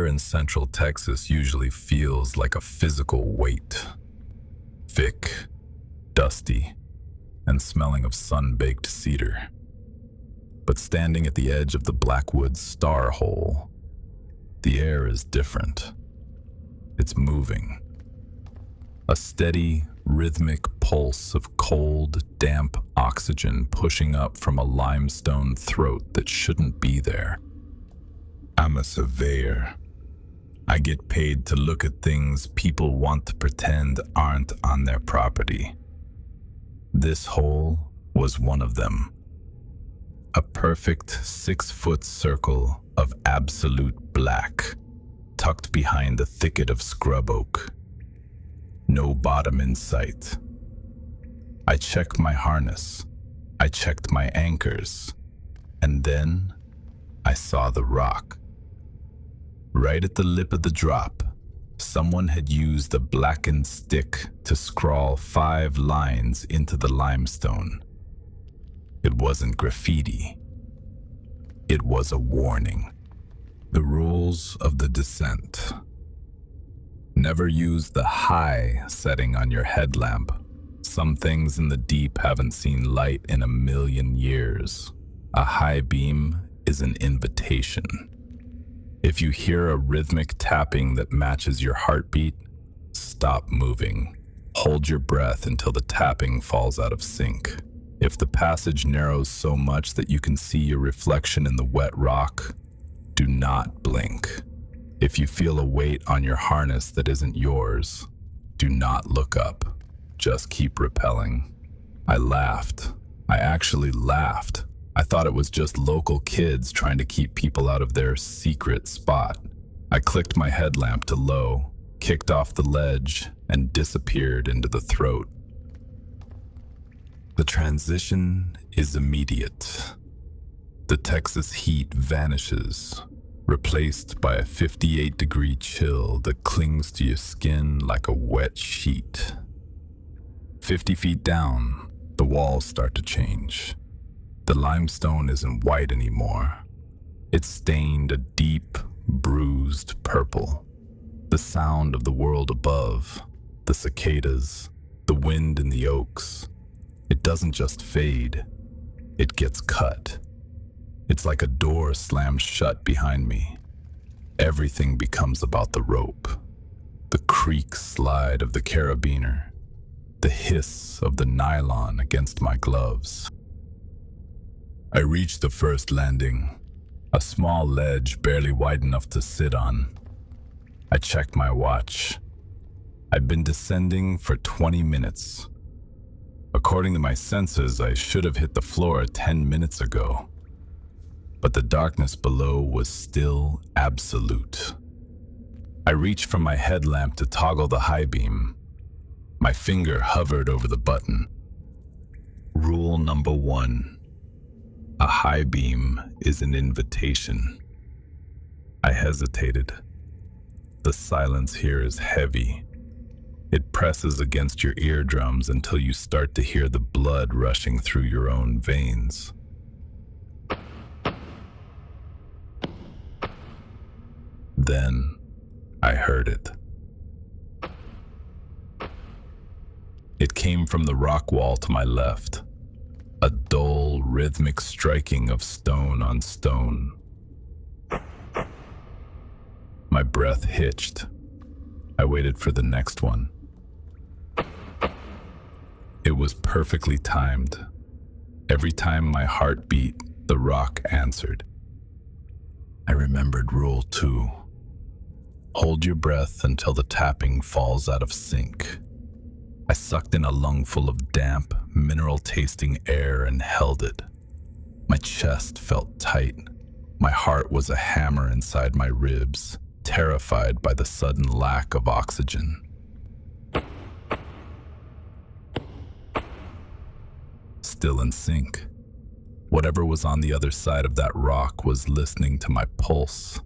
air in Central Texas usually feels like a physical weight. Thick, dusty, and smelling of sun-baked cedar. But standing at the edge of the Blackwoods Star Hole, the air is different. It's moving. A steady, rhythmic pulse of cold, damp oxygen pushing up from a limestone throat that shouldn't be there. I'm a surveyor. I get paid to look at things people want to pretend aren't on their property. This hole was one of them. A perfect 6-foot circle of absolute black, tucked behind a thicket of scrub oak. No bottom in sight. I checked my harness. I checked my anchors. And then I saw the rock. Right at the lip of the drop, someone had used a blackened stick to scrawl 5 lines into the limestone. It wasn't graffiti. It was a warning. The rules of the descent. Never use the high setting on your headlamp. Some things in the deep haven't seen light in 1,000,000 years. A high beam is an invitation. If you hear a rhythmic tapping that matches your heartbeat, stop moving. Hold your breath until the tapping falls out of sync. If the passage narrows so much that you can see your reflection in the wet rock, do not blink. If you feel a weight on your harness that isn't yours, do not look up. Just keep rappelling. I laughed. I actually laughed. I thought it was just local kids trying to keep people out of their secret spot. I clicked my headlamp to low, kicked off the ledge, and disappeared into the throat. The transition is immediate. The Texas heat vanishes, replaced by a 58-degree chill that clings to your skin like a wet sheet. 50 feet down, the walls start to change. The limestone isn't white anymore. It's stained a deep, bruised purple. The sound of the world above, the cicadas, the wind in the oaks, it doesn't just fade, it gets cut. It's like a door slammed shut behind me. Everything becomes about the rope, the creak slide of the carabiner, the hiss of the nylon against my gloves. I reached the first landing, a small ledge barely wide enough to sit on. I checked my watch. I'd been descending for 20 minutes. According to my senses, I should have hit the floor 10 minutes ago. But the darkness below was still absolute. I reached for my headlamp to toggle the high beam. My finger hovered over the button. Rule number 1. A high beam is an invitation. I hesitated. The silence here is heavy. It presses against your eardrums until you start to hear the blood rushing through your own veins. Then I heard it. It came from the rock wall to my left. A dull, rhythmic striking of stone on stone. My breath hitched. I waited for the next one. It was perfectly timed. Every time my heart beat, the rock answered. I remembered rule 2. Hold your breath until the tapping falls out of sync. I sucked in a lungful of damp, mineral-tasting air and held it. My chest felt tight. My heart was a hammer inside my ribs, terrified by the sudden lack of oxygen. Still in sync. Whatever was on the other side of that rock was listening to my pulse.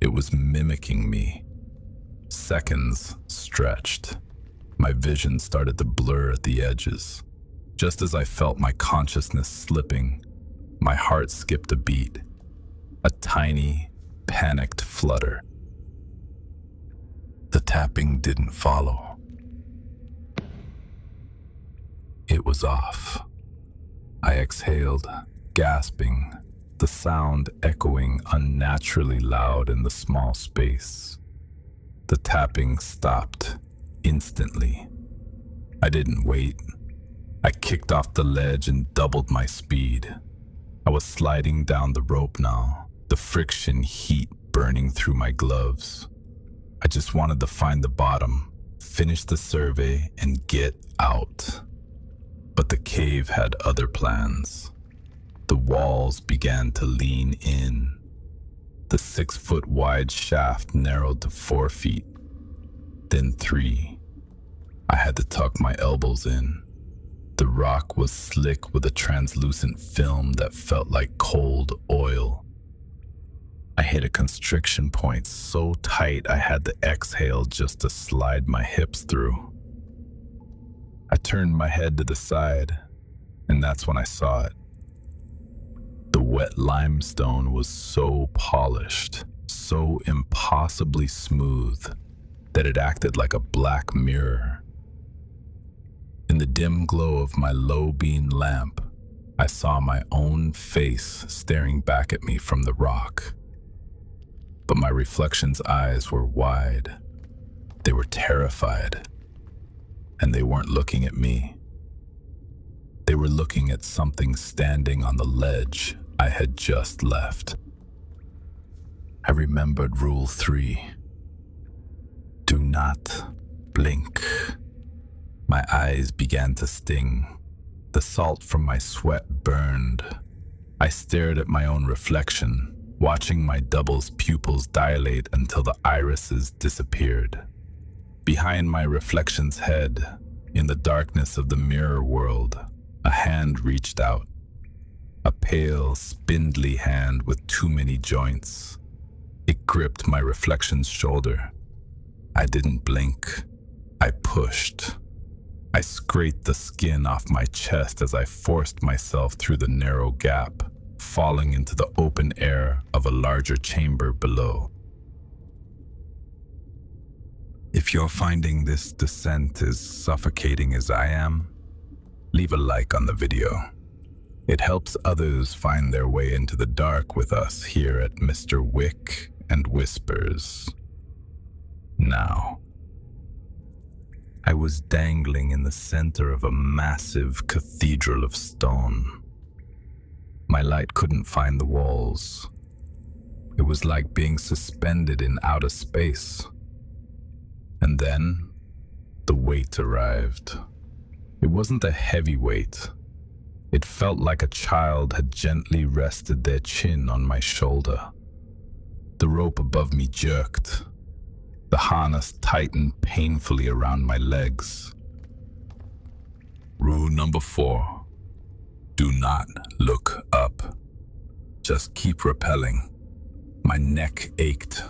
It was mimicking me. Seconds stretched. My vision started to blur at the edges. Just as I felt my consciousness slipping, my heart skipped a beat. A tiny, panicked flutter. The tapping didn't follow. It was off. I exhaled, gasping, the sound echoing unnaturally loud in the small space. The tapping stopped instantly. I didn't wait. I kicked off the ledge and doubled my speed. I was sliding down the rope now, the friction heat burning through my gloves. I just wanted to find the bottom, finish the survey, and get out. But the cave had other plans. The walls began to lean in. The 6-foot wide shaft narrowed to 4 feet, then 3. I had to tuck my elbows in. The rock was slick with a translucent film that felt like cold oil. I hit a constriction point so tight I had to exhale just to slide my hips through. I turned my head to the side, and that's when I saw it. The wet limestone was so polished, so impossibly smooth, that it acted like a black mirror. In the dim glow of my low-beam lamp, I saw my own face staring back at me from the rock. But my reflection's eyes were wide. They were terrified. And they weren't looking at me. They were looking at something standing on the ledge I had just left. I remembered Rule 3. Do not blink. My eyes began to sting. The salt from my sweat burned. I stared at my own reflection, watching my double's pupils dilate until the irises disappeared. Behind my reflection's head, in the darkness of the mirror world, a hand reached out. A pale, spindly hand with too many joints. It gripped my reflection's shoulder. I didn't blink. I pushed. I scraped the skin off my chest as I forced myself through the narrow gap, falling into the open air of a larger chamber below. If you're finding this descent as suffocating as I am, leave a like on the video. It helps others find their way into the dark with us here at Mr. Wick and Whispers. Now, I was dangling in the center of a massive cathedral of stone. My light couldn't find the walls. It was like being suspended in outer space. And then, the weight arrived. It wasn't a heavy weight. It felt like a child had gently rested their chin on my shoulder. The rope above me jerked. The harness tightened painfully around my legs. Rule number 4. Do not look up. Just keep rappelling. My neck ached.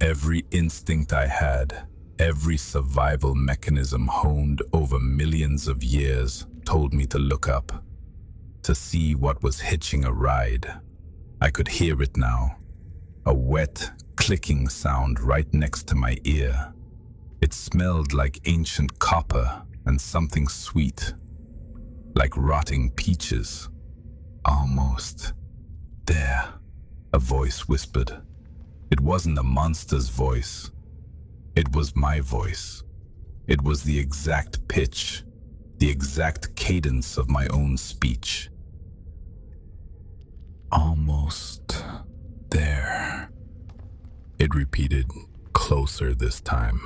Every instinct I had, every survival mechanism honed over millions of years told me to look up, to see what was hitching a ride. I could hear it now, a wet, clicking sound right next to my ear. It smelled like ancient copper and something sweet, like rotting peaches. Almost there, a voice whispered. It wasn't a monster's voice. It was my voice. It was the exact pitch, the exact cadence of my own speech. Almost there. It repeated, closer this time.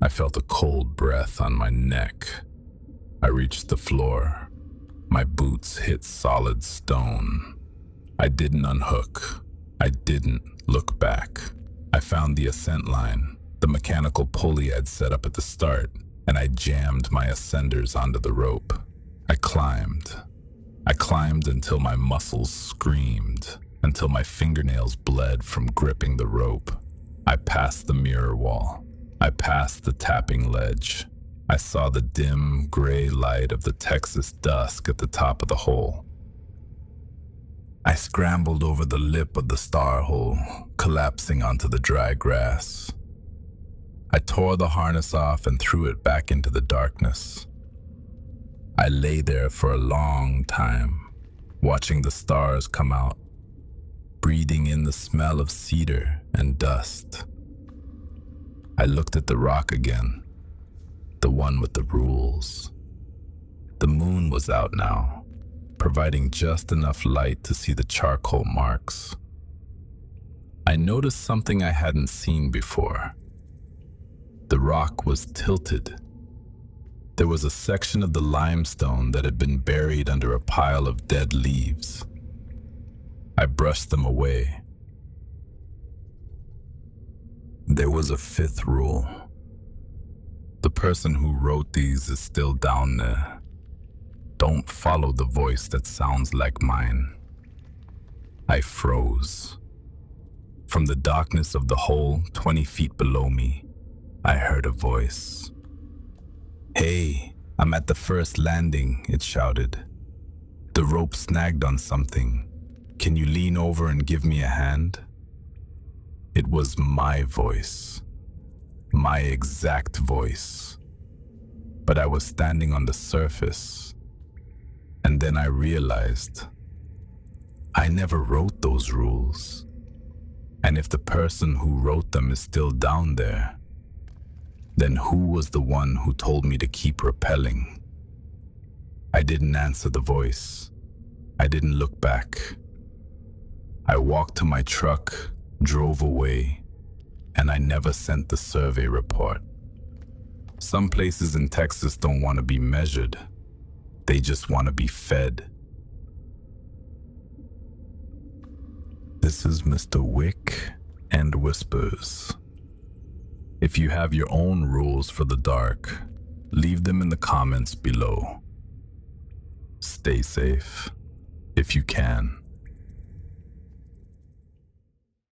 I felt a cold breath on my neck. I reached the floor. My boots hit solid stone. I didn't unhook. I didn't look back. I found the ascent line, the mechanical pulley I'd set up at the start, and I jammed my ascenders onto the rope. I climbed. I climbed until my muscles screamed, until my fingernails bled from gripping the rope. I passed the mirror wall. I passed the tapping ledge. I saw the dim, gray light of the Texas dusk at the top of the hole. I scrambled over the lip of the star hole, collapsing onto the dry grass. I tore the harness off and threw it back into the darkness. I lay there for a long time, watching the stars come out, breathing in the smell of cedar and dust. I looked at the rock again, the one with the rules. The moon was out now, providing just enough light to see the charcoal marks. I noticed something I hadn't seen before. The rock was tilted. There was a section of the limestone that had been buried under a pile of dead leaves. I brushed them away. There was a fifth rule. The person who wrote these is still down there. Don't follow the voice that sounds like mine. I froze. From the darkness of the hole 20 feet below me, I heard a voice. "Hey, I'm at the first landing," it shouted. "The rope snagged on something. Can you lean over and give me a hand?" It was my voice. My exact voice. But I was standing on the surface. And then I realized I never wrote those rules. And if the person who wrote them is still down there, then who was the one who told me to keep rappelling? I didn't answer the voice. I didn't look back. I walked to my truck, drove away, and I never sent the survey report. Some places in Texas don't want to be measured. They just want to be fed. This is Mr. Wick and Whispers. If you have your own rules for the dark, leave them in the comments below. Stay safe, if you can.